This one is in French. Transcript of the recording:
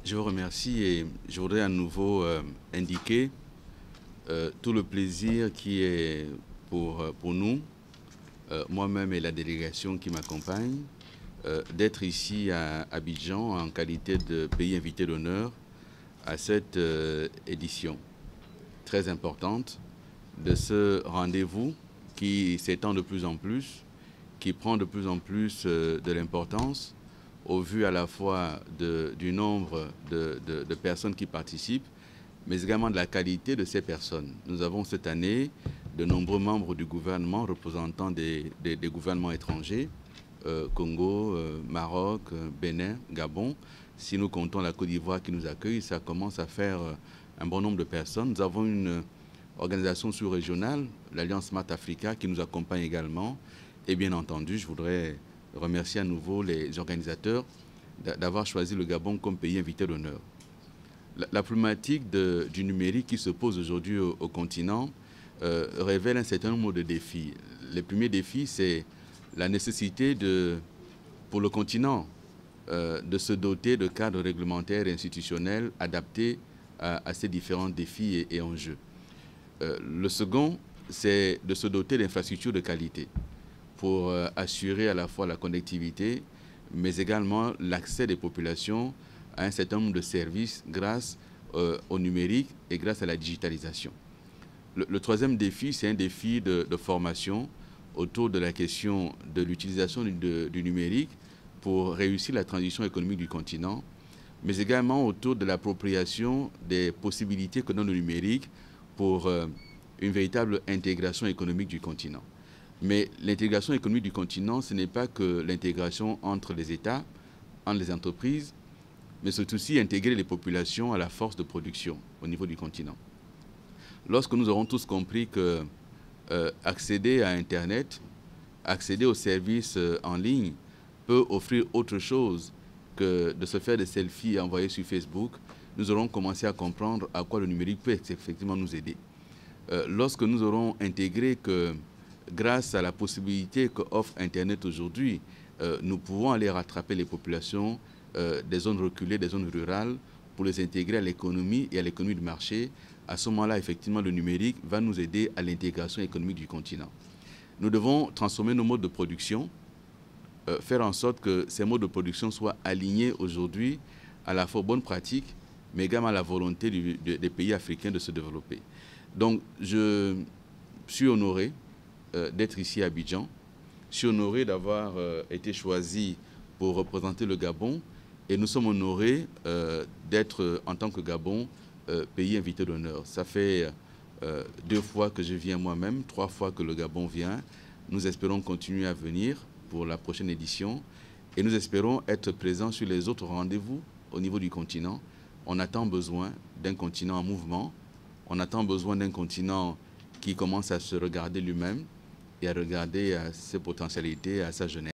Je vous remercie et je voudrais à nouveau indiquer tout le plaisir qui est pour nous, moi-même et la délégation qui m'accompagne, d'être ici à Abidjan en qualité de pays invité d'honneur à cette édition très importante de ce rendez-vous qui s'étend de plus en plus, qui prend de plus en plus de l'importance au vu à la fois du nombre de personnes qui participent, mais également de la qualité de ces personnes. Nous avons cette année de nombreux membres du gouvernement représentant des gouvernements étrangers, Congo, Maroc, Bénin, Gabon. Si nous comptons la Côte d'Ivoire qui nous accueille, ça commence à faire un bon nombre de personnes. Nous avons une organisation sous-régionale, l'Alliance Smart Africa, qui nous accompagne également. Et bien entendu, je voudrais remercier à nouveau les organisateurs d'avoir choisi le Gabon comme pays invité d'honneur. La problématique du numérique qui se pose aujourd'hui au continent révèle un certain nombre de défis. Les premiers défis, c'est la nécessité pour le continent de se doter de cadres réglementaires et institutionnels adaptés à ces différents défis et enjeux. Le second, c'est de se doter d'infrastructures de qualité pour assurer à la fois la connectivité, mais également l'accès des populations à un certain nombre de services grâce au numérique et grâce à la digitalisation. Le troisième défi, c'est un défi de formation autour de la question de l'utilisation du numérique pour réussir la transition économique du continent, mais également autour de l'appropriation des possibilités que donne le numérique pour une véritable intégration économique du continent. Mais l'intégration économique du continent, ce n'est pas que l'intégration entre les États, entre les entreprises, mais c'est aussi intégrer les populations à la force de production au niveau du continent. Lorsque nous aurons tous compris que accéder à Internet, accéder aux services en ligne peut offrir autre chose que de se faire des selfies et envoyer sur Facebook, nous aurons commencé à comprendre à quoi le numérique peut effectivement nous aider. Lorsque nous aurons intégré que grâce à la possibilité qu'offre Internet aujourd'hui, nous pouvons aller rattraper les populations des zones reculées, des zones rurales, pour les intégrer à l'économie et à l'économie du marché. À ce moment-là, effectivement, le numérique va nous aider à l'intégration économique du continent. Nous devons transformer nos modes de production, faire en sorte que ces modes de production soient alignés aujourd'hui à la fois aux bonnes pratiques, mais également à la volonté des pays africains de se développer. Donc, je suis honoré d'être ici à Abidjan. Je suis honoré d'avoir été choisi pour représenter le Gabon et nous sommes honorés d'être, en tant que Gabon, pays invité d'honneur. Ça fait 2 fois que je viens moi-même, 3 fois que le Gabon vient. Nous espérons continuer à venir pour la prochaine édition et nous espérons être présents sur les autres rendez-vous au niveau du continent. On a tant besoin d'un continent en mouvement, on a tant besoin d'un continent qui commence à se regarder lui-même et à regarder à ses potentialités, à sa jeunesse.